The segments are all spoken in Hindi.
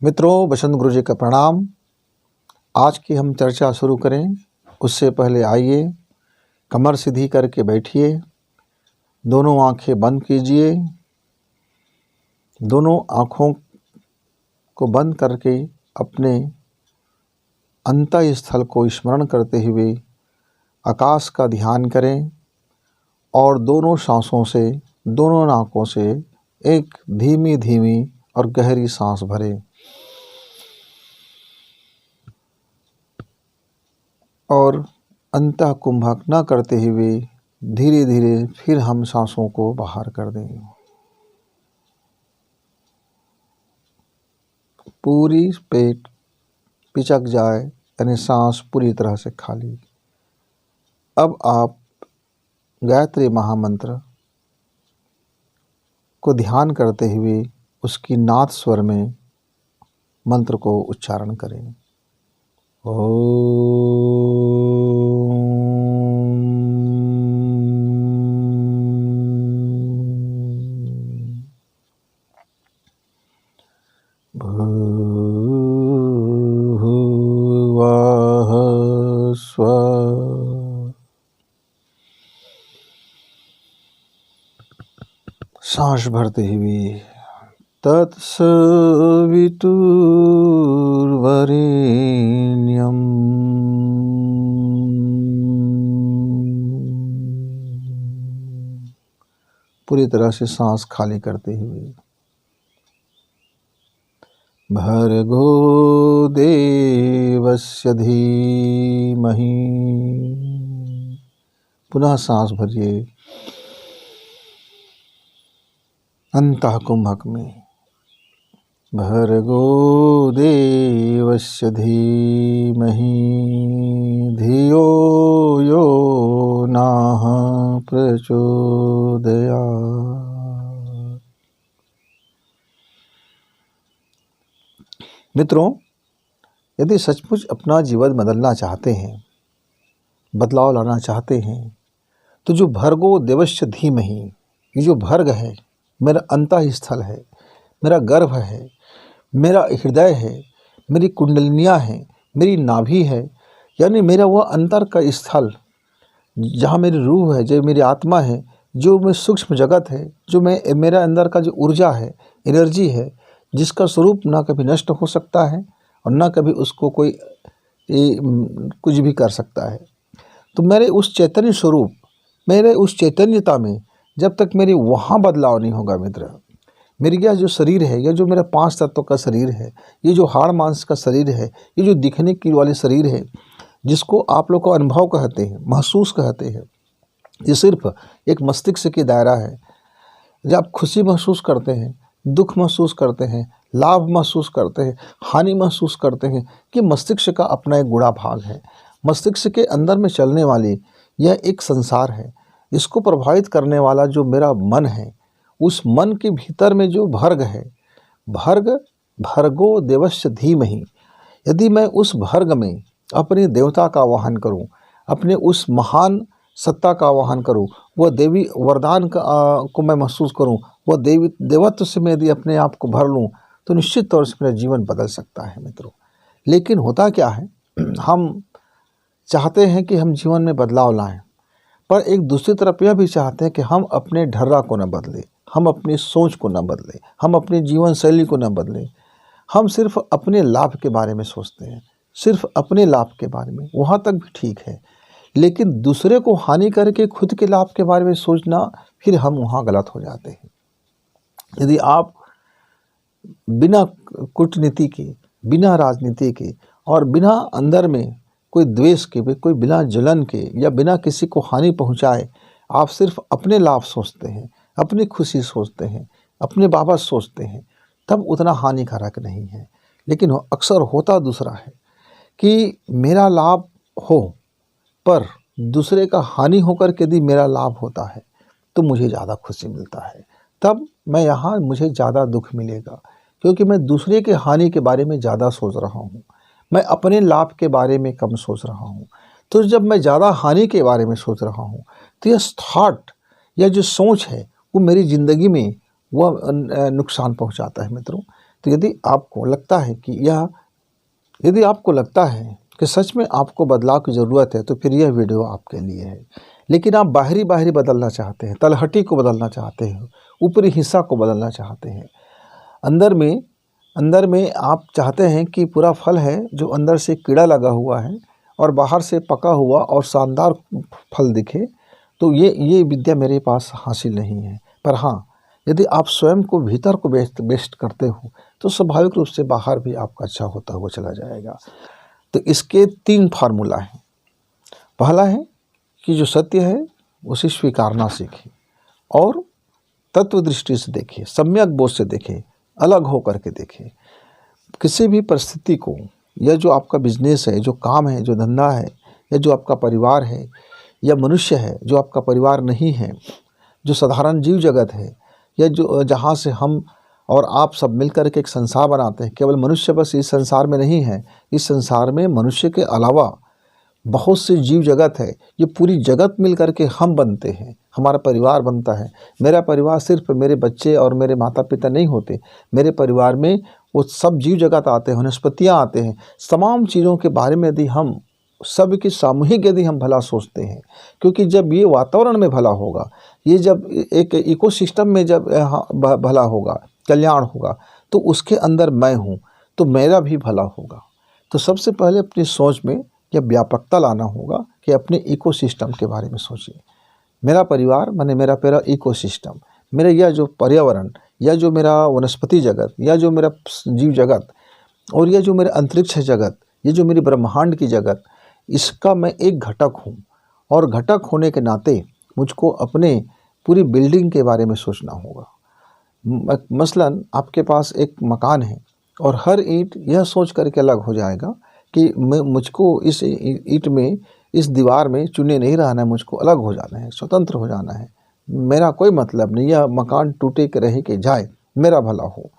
मित्रों, बसंत गुरु जी का प्रणाम। आज की हम चर्चा शुरू करें उससे पहले आइए कमर सीधी करके बैठिए, दोनों आंखें बंद कीजिए। दोनों आँखों को बंद करके अपने अंतः स्थल को स्मरण करते हुए आकाश का ध्यान करें और दोनों सांसों से, दोनों नाकों से एक धीमी धीमी और गहरी सांस भरें और अंतः कुंभक न करते हुए धीरे धीरे फिर हम सांसों को बाहर कर दें। पूरी पेट पिचक जाए, यानी सांस पूरी तरह से खाली। अब आप गायत्री महामंत्र को ध्यान करते हुए उसकी नाद स्वर में मंत्र को उच्चारण करें। भूर्भुवः स्वः। सांस भरते हुए तत्सवितुर्वरेण्यम् पूरी तरह से सांस खाली करते हुए भर्गो देवस्य धीमहि। पुनः सांस भरिए अंतः कुंभक में। भर्गो देवस्य धीमहि धियो यो नः प्रचोदयात्। मित्रों, यदि सचमुच अपना जीवन बदलना चाहते हैं, बदलाव लाना चाहते हैं, तो जो भर्गो देवस्य धीमहि, ये जो भर्ग है मेरा अंतः स्थल है, मेरा गर्भ है, मेरा हृदय है, मेरी कुंडलिनियाँ हैं, मेरी नाभि है, यानी मेरा वह अंतर का स्थल जहाँ मेरी रूह है, जो मेरी आत्मा है, जो मैं सूक्ष्म जगत है, जो मैं मेरा अंदर का जो ऊर्जा है, एनर्जी है, जिसका स्वरूप ना कभी नष्ट हो सकता है और ना कभी उसको कोई कुछ भी कर सकता है। तो मेरे उस चैतन्य स्वरूप, मेरे उस चैतन्यता में जब तक मेरी वहाँ बदलाव नहीं होगा मित्र, मेरी यह जो शरीर है, यह जो मेरा 5 तत्वों का शरीर है, ये जो हाड़ मांस का शरीर है, ये जो दिखने की वाले शरीर है, जिसको आप लोग को अनुभव कहते हैं, महसूस कहते हैं, ये सिर्फ एक मस्तिष्क की दायरा है। जब आप खुशी महसूस करते हैं, दुख महसूस करते हैं, लाभ महसूस करते हैं, हानि महसूस करते हैं, कि मस्तिष्क का अपना एक गुणा भाग है। मस्तिष्क के अंदर में चलने वाली यह एक संसार है। इसको प्रभावित करने वाला जो मेरा मन है, उस मन के भीतर में जो भर्ग है, भर्गो देवस्य धीमहि, यदि मैं उस भर्ग में अपने देवता का आवाहन करूं, अपने उस महान सत्ता का आवाहन करूं, वह देवी वरदान को मैं महसूस करूं, वह देवत्व से मैं यदि अपने आप को भर लूं, तो निश्चित तौर से मेरा जीवन बदल सकता है मित्रों। लेकिन होता क्या है, हम चाहते हैं कि हम जीवन में बदलाव लाएं, पर एक दूसरी तरफ यह भी चाहते हैं कि हम अपने ढर्रा को न बदलें, हम अपनी सोच को न बदलें, हम अपनी जीवन शैली को न बदलें। हम सिर्फ अपने लाभ के बारे में सोचते हैं, सिर्फ अपने लाभ के बारे में, वहाँ तक भी ठीक है, लेकिन दूसरे को हानि करके खुद के लाभ के बारे में सोचना, फिर हम वहाँ गलत हो जाते हैं। यदि आप बिना कूटनीति के, बिना राजनीति के और बिना अंदर में कोई द्वेष के, कोई बिना जलन के या बिना किसी को हानि पहुंचाए, आप सिर्फ अपने लाभ सोचते हैं, अपनी खुशी सोचते हैं, अपने बाबत सोचते हैं, तब उतना हानिकारक नहीं है। लेकिन अक्सर होता दूसरा है कि मेरा लाभ हो, पर दूसरे का हानि होकर के यदि मेरा लाभ होता है तो मुझे ज़्यादा खुशी मिलता है। तब मैं यहाँ मुझे ज़्यादा दुख मिलेगा, क्योंकि मैं दूसरे के हानि के बारे में ज़्यादा सोच रहा हूँ, मैं अपने लाभ के बारे में कम सोच रहा हूँ। तो जब मैं ज़्यादा हानि के बारे में सोच रहा हूँ, तो यह थॉट या जो सोच है वो मेरी ज़िंदगी में वह नुकसान पहुँचाता है मित्रों। तो यदि आपको लगता है कि सच में आपको बदलाव की ज़रूरत है, तो फिर यह वीडियो आपके लिए है। लेकिन आप बाहरी बदलना चाहते हैं, तलहटी को बदलना चाहते हैं, ऊपरी हिस्सा को बदलना चाहते हैं, अंदर में आप चाहते हैं कि पूरा फल है जो अंदर से कीड़ा लगा हुआ है और बाहर से पका हुआ और शानदार फल दिखे, तो ये विद्या मेरे पास हासिल नहीं है। पर हाँ, यदि आप स्वयं को भीतर को बेस्ट करते हो, तो स्वाभाविक रूप से बाहर भी आपका अच्छा होता हुआ चला जाएगा। तो इसके 3 फार्मूला हैं। पहला है कि जो सत्य है उसे स्वीकारना सीखें और तत्व दृष्टि से देखें, सम्यक बोध से देखें, अलग होकर के देखें। किसी भी परिस्थिति को, या जो आपका बिजनेस है, जो काम है, जो धंधा है, या जो आपका परिवार है, या मनुष्य है जो आपका परिवार नहीं है, जो साधारण जीव जगत है, या जो जहाँ से हम और आप सब मिलकर के एक संसार बनाते हैं। केवल मनुष्य बस इस संसार में नहीं है, इस संसार में मनुष्य के अलावा बहुत से जीव जगत है। ये पूरी जगत मिल कर के हम बनते हैं, हमारा परिवार बनता है। मेरा परिवार सिर्फ मेरे बच्चे और मेरे माता पिता नहीं होते, मेरे परिवार में वो सब जीव जगत आते हैं, वनस्पतियाँ आते हैं। तमाम चीज़ों के बारे में यदि हम सब की सामूहिक यदि हम भला सोचते हैं, क्योंकि जब ये वातावरण में भला होगा, ये जब एक इकोसिस्टम में जब भला होगा, कल्याण होगा, तो उसके अंदर मैं हूँ, तो मेरा भी भला होगा। तो सबसे पहले अपनी सोच में यह व्यापकता लाना होगा कि अपने इकोसिस्टम के बारे में सोचिए। मेरा परिवार माने मेरा पूरा इकोसिस्टम, मेरा यह जो पर्यावरण, या जो मेरा वनस्पति जगत, या जो मेरा जीव जगत, और यह जो मेरा अंतरिक्ष जगत, ये जो मेरी ब्रह्मांड की जगत, इसका मैं एक घटक हूँ। और घटक होने के नाते मुझको अपने पूरी बिल्डिंग के बारे में सोचना होगा। मसलन आपके पास एक मकान है और हर ईंट यह सोच करके अलग हो जाएगा कि मुझको इस ईंट में, इस दीवार में चुने नहीं रहना है, मुझको अलग हो जाना है, स्वतंत्र हो जाना है, मेरा कोई मतलब नहीं, यह मकान टूटे के रहे के जाए, मेरा भला हो।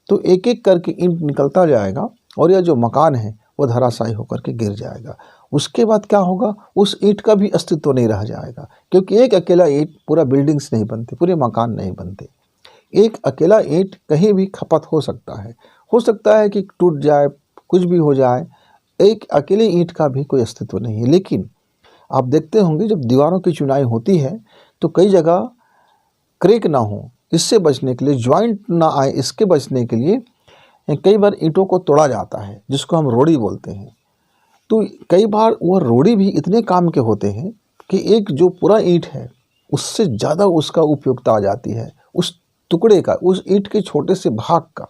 तो एक एक करके ईंट निकलता जाएगा और यह जो मकान है वो धराशायी होकर के गिर जाएगा। उसके बाद क्या होगा, उस ईंट का भी अस्तित्व नहीं रह जाएगा, क्योंकि एक अकेला ईंट पूरा बिल्डिंग्स नहीं बनते, पूरे मकान नहीं बनते। एक अकेला ईंट कहीं भी खपत हो सकता है कि टूट जाए, कुछ भी हो जाए, एक अकेले ईंट का भी कोई अस्तित्व नहीं है। लेकिन आप देखते होंगे जब दीवारों की चुनाई होती है तो कई जगह क्रैक ना हो, इससे बचने के लिए, ज्वाइंट ना आए, इसके बचने के लिए कई बार ईंटों को तोड़ा जाता है, जिसको हम रोड़ी बोलते हैं। तो कई बार वह रोड़ी भी इतने काम के होते हैं कि एक जो पूरा ईंट है उससे ज़्यादा उसका उपयोगिता आ जाती है, उस टुकड़े का, उस ईंट के छोटे से भाग का।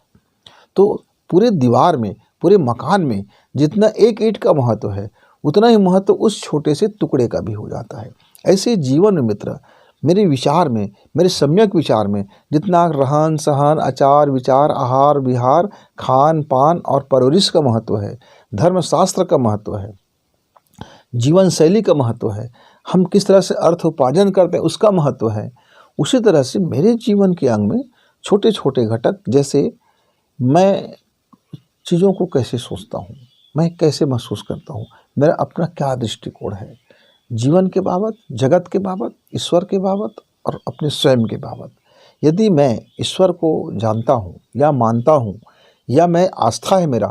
तो पूरे दीवार में, पूरे मकान में जितना एक ईंट का महत्व है, उतना ही महत्व उस छोटे से टुकड़े का भी हो जाता है। ऐसे जीवन मित्र, मेरे विचार में, मेरे सम्यक विचार में जितना रहन सहन, आचार विचार, आहार विहार, खान पान और परवरिश का महत्व है, धर्मशास्त्र का महत्व है, जीवन शैली का महत्व है, हम किस तरह से अर्थ उपार्जन करते हैं उसका महत्व है, उसी तरह से मेरे जीवन के अंग में छोटे छोटे घटक, जैसे मैं चीज़ों को कैसे सोचता हूँ, मैं कैसे महसूस करता हूँ, मेरा अपना क्या दृष्टिकोण है जीवन के बाबत, जगत के बाबत, ईश्वर के बाबत और अपने स्वयं के बाबत। यदि मैं ईश्वर को जानता हूँ या मानता हूँ, या मैं आस्था है मेरा,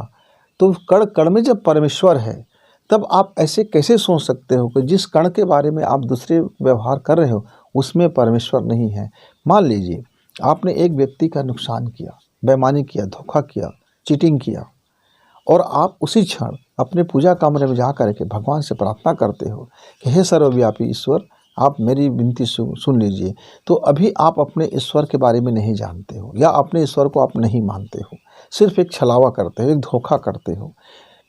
तो कण कण में जब परमेश्वर है, तब आप ऐसे कैसे सोच सकते हो कि जिस कण के बारे में आप दूसरे व्यवहार कर रहे हो उसमें परमेश्वर नहीं है। मान लीजिए आपने एक व्यक्ति का नुकसान किया, बेईमानी किया, धोखा किया, चीटिंग किया, और आप उसी क्षण अपने पूजा कमरे में जा कर के भगवान से प्रार्थना करते हो कि हे सर्वव्यापी ईश्वर, आप मेरी विनती सुन लीजिए। तो अभी आप अपने ईश्वर के बारे में नहीं जानते हो, या अपने ईश्वर को आप नहीं मानते हो, सिर्फ एक छलावा करते हो, एक धोखा करते हो।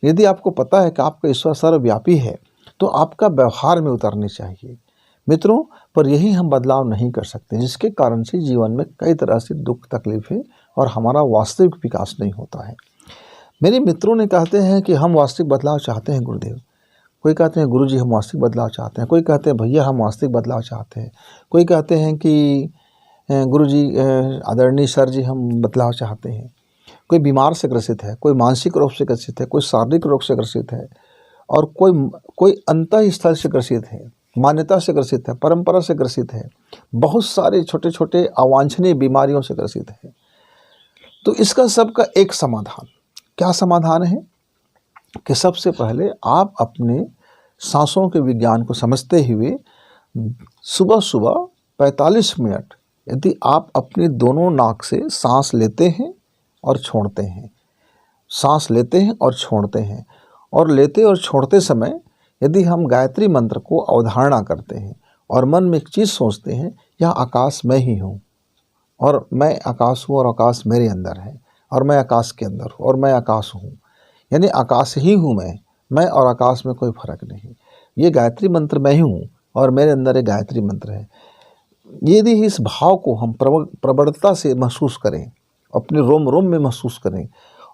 यदि आपको पता है कि आपका ईश्वर सर्वव्यापी है, तो आपका व्यवहार में उतरनी चाहिए मित्रों। पर यही हम बदलाव नहीं कर सकते, जिसके कारण से जीवन में कई तरह से दुख तकलीफें और हमारा वास्तविक विकास नहीं होता है। मेरे मित्रों ने कहते हैं कि हम वास्तविक बदलाव चाहते हैं गुरुदेव। कोई कहते हैं गुरुजी हम वास्तविक बदलाव चाहते हैं, कोई कहते हैं भैया हम वास्तविक बदलाव चाहते हैं, कोई कहते हैं कि गुरुजी आदरणीय सर जी हम बदलाव चाहते हैं। कोई बीमार से ग्रसित है, कोई मानसिक रोग से ग्रसित है, कोई शारीरिक रोग से ग्रसित है, और कोई अंतःस्थल से ग्रसित है, मान्यता से ग्रसित है, परंपरा से ग्रसित है, बहुत सारे छोटे छोटे अवांछनीय बीमारियों से ग्रसित है। तो इसका सबका एक समाधान, क्या समाधान है कि सबसे पहले आप अपने सांसों के विज्ञान को समझते हुए सुबह सुबह 45 मिनट यदि आप अपनी दोनों नाक से सांस लेते हैं और छोड़ते हैं, सांस लेते हैं और छोड़ते हैं, और लेते और छोड़ते समय यदि हम गायत्री मंत्र को अवधारणा करते हैं और मन में एक चीज़ सोचते हैं, यह आकाश मैं ही हूँ और मैं आकाश हूँ और आकाश मेरे अंदर है और मैं आकाश के अंदर हूँ और मैं आकाश हूँ, यानी आकाश ही हूँ मैं और आकाश में कोई फर्क नहीं। ये गायत्री मंत्र मैं ही हूँ और मेरे अंदर एक गायत्री मंत्र है। यदि इस भाव को हम प्रबलता से महसूस करें, अपने रोम रोम में महसूस करें,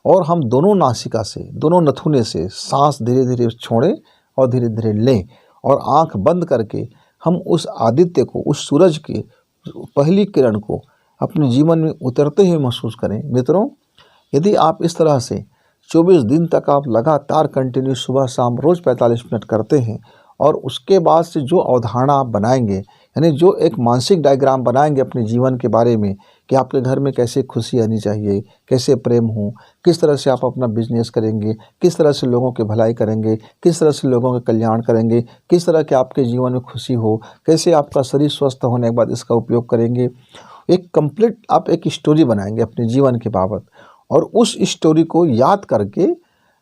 और हम दोनों नासिका से, दोनों नथुने से सांस धीरे धीरे छोड़ें और धीरे धीरे लें, और आंख बंद करके हम उस आदित्य को, उस सूरज की पहली किरण को अपने जीवन में उतरते हुए महसूस करें। मित्रों, यदि आप इस तरह से 24 दिन तक आप लगातार कंटिन्यू सुबह शाम रोज़ 45 मिनट करते हैं, और उसके बाद से जो अवधारणा आप बनाएंगे, यानी जो एक मानसिक डायग्राम बनाएंगे अपने जीवन के बारे में कि आपके घर में कैसे खुशी आनी चाहिए, कैसे प्रेम हो, किस तरह से आप अपना बिजनेस करेंगे, किस तरह से लोगों की भलाई करेंगे, किस तरह से लोगों का कल्याण करेंगे, किस तरह के आपके जीवन में खुशी हो, कैसे आपका शरीर स्वस्थ होने के बाद इसका उपयोग करेंगे, एक कंप्लीट आप एक स्टोरी बनाएंगे अपने जीवन के बाबत, और उस स्टोरी को याद करके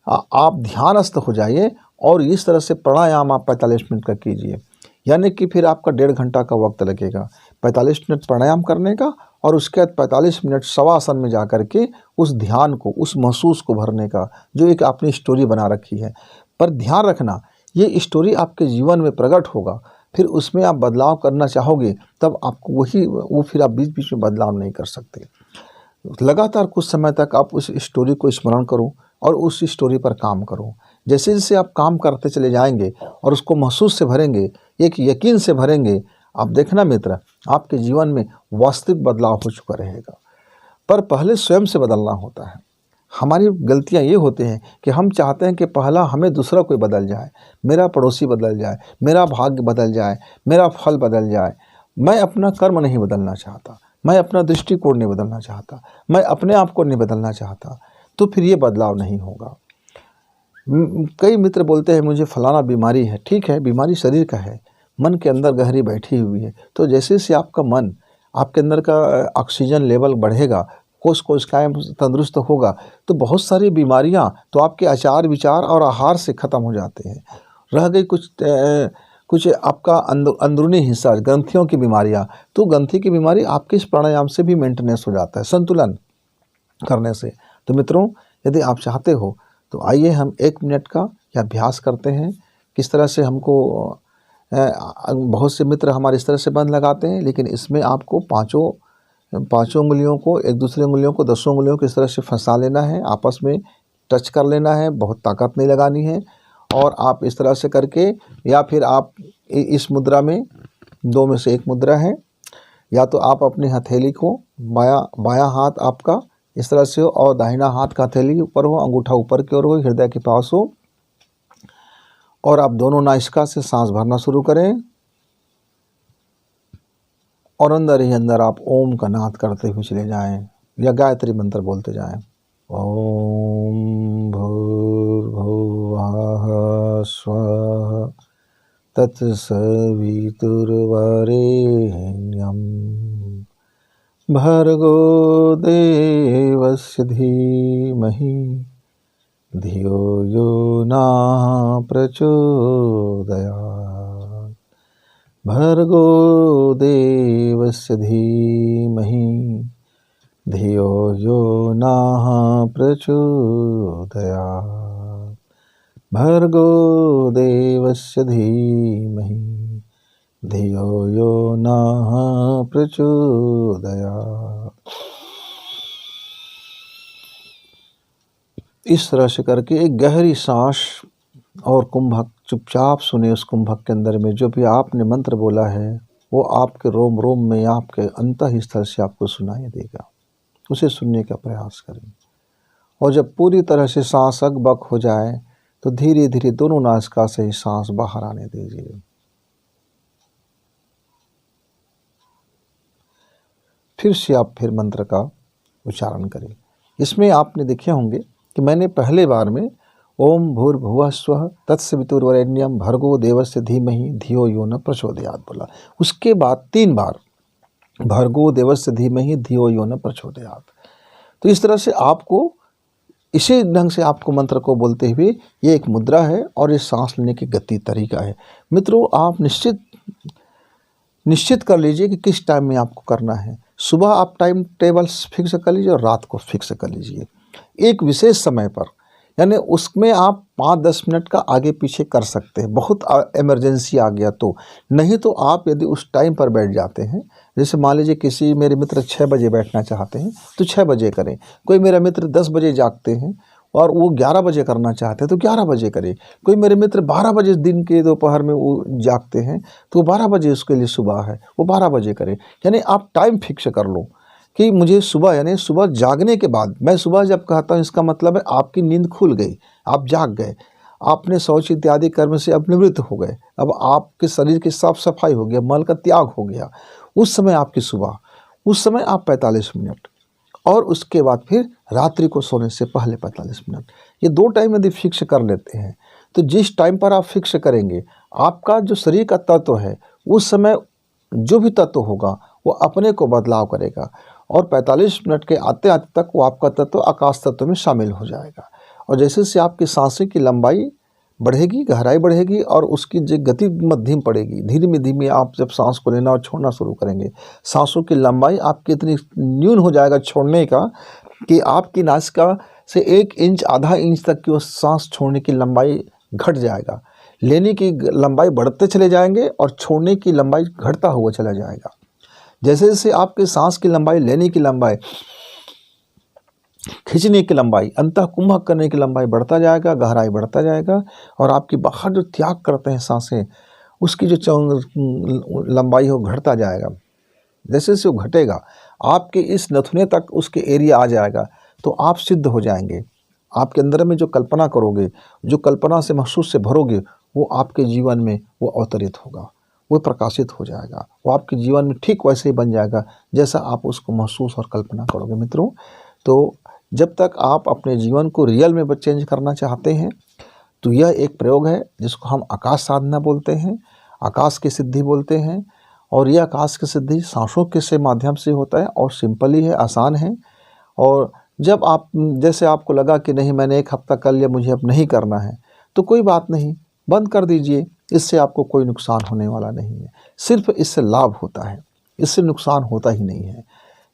आप ध्यानस्थ हो जाइए और इस तरह से प्राणायाम आप 45 मिनट का कीजिए। यानी कि फिर आपका 1.5 घंटा का वक्त लगेगा 45 मिनट प्राणायाम करने का, और उसके बाद 45 मिनट शवासन में जा कर के उस ध्यान को, उस महसूस को भरने का, जो एक आपने स्टोरी बना रखी है। पर ध्यान रखना, ये स्टोरी आपके जीवन में प्रकट होगा, फिर उसमें आप बदलाव करना चाहोगे तब आपको वो फिर आप बीच बीच में बदलाव नहीं कर सकते। लगातार कुछ समय तक आप उस स्टोरी को स्मरण करो और उस स्टोरी पर काम करो। जैसे जैसे आप काम करते चले जाएंगे और उसको महसूस से भरेंगे, एक यकीन से भरेंगे, आप देखना मित्र, आपके जीवन में वास्तविक बदलाव हो चुका रहेगा। पर पहले स्वयं से बदलना होता है। हमारी गलतियां ये होते हैं कि हम चाहते हैं कि पहला हमें दूसरा कोई बदल जाए, मेरा पड़ोसी बदल जाए, मेरा भाग्य बदल जाए, मेरा फल बदल जाए। मैं अपना कर्म नहीं बदलना चाहता, मैं अपना दृष्टिकोण नहीं बदलना चाहता, मैं अपने आप को नहीं बदलना चाहता, तो फिर ये बदलाव नहीं होगा। कई मित्र बोलते हैं मुझे फलाना बीमारी है। ठीक है, बीमारी शरीर का है, मन के अंदर गहरी बैठी हुई है। तो जैसे जैसे आपका मन, आपके अंदर का ऑक्सीजन लेवल बढ़ेगा, कोश कोशिकाएं तंदुरुस्त होगा, तो बहुत सारी बीमारियां तो आपके आचार विचार और आहार से ख़त्म हो जाते हैं। रह गई कुछ आपका अंदरूनी हिस्सा, ग्रंथियों की बीमारियां, तो ग्रंथि की बीमारी आपके इस प्राणायाम से भी मेंटेनेंस हो जाता है, संतुलन करने से। तो मित्रों, यदि आप चाहते हो तो आइए हम 1 मिनट का यह अभ्यास करते हैं। किस तरह से हमको बहुत से मित्र हमारे इस तरह से बंध लगाते हैं, लेकिन इसमें आपको पाँचों उंगलियों को एक दूसरे उंगलियों को 10 उंगलियों को इस तरह से फंसा लेना है, आपस में टच कर लेना है, बहुत ताकत नहीं लगानी है। और आप इस तरह से करके, या फिर आप इस मुद्रा में 2 में से 1 मुद्रा है, या तो आप अपनी हथेली को बायां हाथ आपका इस तरह से हो और दाहिना हाथ का हथेली ऊपर हो, अंगूठा ऊपर की ओर हो, हृदय के पास हो, और आप दोनों नासिका से सांस भरना शुरू करें और अंदर ही अंदर आप ओम का नाद करते हुए चले जाएं या गायत्री मंत्र बोलते जाएं। ओम भूर्भुवः स्वः तत्सवितुर्वरेण्यं भर्गो देवस्य धीमहि धियो यो नः प्रचोदयात्। भर्गो देवस्य धीमहि धियो यो नः प्रचोदयात्। भर्गो देवस्य धीमहि धियो यो नः प्रचोदयात्। इस तरह से करके एक गहरी सांस, और कुंभक चुपचाप सुने। उस कुंभक के अंदर में जो भी आपने मंत्र बोला है वो आपके रोम रोम में, आपके अंतःस्थल से आपको सुनाई देगा। उसे सुनने का प्रयास करें, और जब पूरी तरह से सांस अकबक हो जाए तो धीरे धीरे दोनों नासिका से ही सांस बाहर आने दीजिए। फिर से आप मंत्र का उच्चारण करें। इसमें आपने देखे होंगे कि मैंने पहले बार में ओम भूर्भुवः स्वः तत्सवितुर्वरेण्यं भर्गो देवस्य धीमहि धियो यो न प्रचोदयात् बोला। उसके बाद 3 बार भर्गो देवस्य धीमहि धियो यो न प्रचोदयात्। तो इस तरह से आपको इसी ढंग से आपको मंत्र को बोलते हुए ये एक मुद्रा है और ये सांस लेने की गति तरीका है। मित्रों, आप निश्चित कर लीजिए कि किस टाइम में आपको करना है। सुबह आप टाइम टेबल फिक्स कर लीजिए और रात को फिक्स कर लीजिए एक विशेष समय पर, यानी उसमें आप 5-10 मिनट का आगे पीछे कर सकते हैं, बहुत इमरजेंसी आ गया तो। नहीं तो आप यदि उस टाइम पर बैठ जाते हैं, जैसे मान लीजिए किसी मेरे मित्र 6 बजे बैठना चाहते हैं तो 6 बजे करें, कोई मेरा मित्र 10 बजे जागते हैं और वो 11 बजे करना चाहते हैं तो 11 बजे करें, कोई मेरे मित्र 12 बजे दिन के दोपहर में वो जागते हैं तो 12 बजे उसके लिए सुबह है, वो 12 बजे करें। यानी आप टाइम फिक्स कर लो कि मुझे सुबह, यानी सुबह जागने के बाद, मैं सुबह जब कहता हूँ इसका मतलब है आपकी नींद खुल गई, आप जाग गए, आपने शौच इत्यादि कर्म से अब निवृत्त हो गए, अब आपके शरीर की साफ सफाई हो गया, मल का त्याग हो गया, उस समय आपकी सुबह, उस समय आप 45 मिनट, और उसके बाद फिर रात्रि को सोने से पहले 45 मिनट, ये 2 टाइम यदि फिक्स कर लेते हैं तो जिस टाइम पर आप फिक्स करेंगे आपका जो शरीर का तत्व है उस समय जो भी तत्व होगा वो अपने को बदलाव करेगा और 45 मिनट के आते आते तक वो आपका तत्व आकाश तत्व में शामिल हो जाएगा। और जैसे से आपकी सांसें की लंबाई बढ़ेगी, गहराई बढ़ेगी और उसकी जो गति मध्यम पड़ेगी, धीमे धीमे आप जब सांस को लेना और छोड़ना शुरू करेंगे, सांसों की लंबाई आपकी इतनी न्यून हो जाएगा छोड़ने का कि आपकी नासिका से 1 इंच आधा इंच तक की वो सांस छोड़ने की लंबाई घट जाएगा, लेने की लंबाई बढ़ते चले जाएंगे और छोड़ने की लंबाई घटता हुआ चला जाएगा। जैसे जैसे आपके सांस की लंबाई, लेने की लंबाई, खींचने की लंबाई, अंतः कुंभक करने की लंबाई बढ़ता जाएगा, गहराई बढ़ता जाएगा और आपकी बाहर जो त्याग करते हैं सांसें, उसकी जो लंबाई हो घटता जाएगा। जैसे जैसे वो घटेगा आपके इस नथुने तक उसके एरिया आ जाएगा तो आप सिद्ध हो जाएंगे। आपके अंदर में जो कल्पना करोगे, जो कल्पना से महसूस से भरोगे, वो आपके जीवन में वो अवतरित होगा, वो प्रकाशित हो जाएगा, वो आपके जीवन में ठीक वैसे ही बन जाएगा जैसा आप उसको महसूस और कल्पना करोगे। मित्रों, तो जब तक आप अपने जीवन को रियल में चेंज करना चाहते हैं तो यह एक प्रयोग है जिसको हम आकाश साधना बोलते हैं, आकाश की सिद्धि बोलते हैं। और यह आकाश की सिद्धि सांसों के से माध्यम से होता है और सिंपल ही है, आसान है। और जब आप, जैसे आपको लगा कि नहीं मैंने 1 हफ्ता कर लिया, मुझे अब नहीं करना है, तो कोई बात नहीं, बंद कर दीजिए, इससे आपको कोई नुकसान होने वाला नहीं है, सिर्फ इससे लाभ होता है, इससे नुकसान होता ही नहीं है।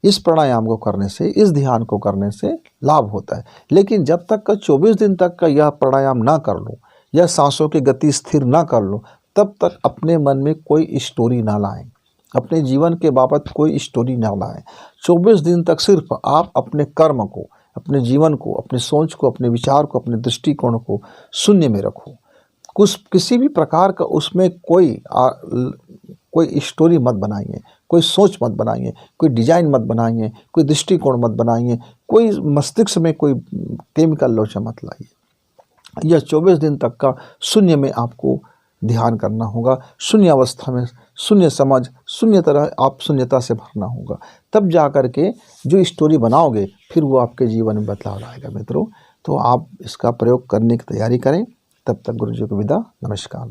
इस प्राणायाम को करने से, इस ध्यान को करने से लाभ होता है। लेकिन जब तक का 24 दिन तक का यह प्राणायाम ना कर लो, यह सांसों की गति स्थिर ना कर लो, तब तक अपने मन में कोई स्टोरी ना लाएं, अपने जीवन के बाबत कोई स्टोरी ना लाएं। 24 दिन तक सिर्फ आप अपने कर्म को, अपने जीवन को, अपने सोच को, अपने विचार को, अपने दृष्टिकोण को शून्य में रखो। किसी भी प्रकार का उसमें कोई स्टोरी मत बनाइए, कोई सोच मत बनाइए, कोई डिजाइन मत बनाइए, कोई दृष्टिकोण मत बनाइए, कोई मस्तिष्क में कोई केमिकल लोचा मत लाइए। यह 24 दिन तक का शून्य में आपको ध्यान करना होगा, शून्य अवस्था में, शून्य समझ, शून्य तरह आप शून्यता से भरना होगा। तब जा कर के जो स्टोरी बनाओगे फिर वो आपके जीवन में बदलाव लाएगा। मित्रों, तो आप इसका प्रयोग करने की तैयारी करें। तब तक गुरु जी को विदा, नमस्कार।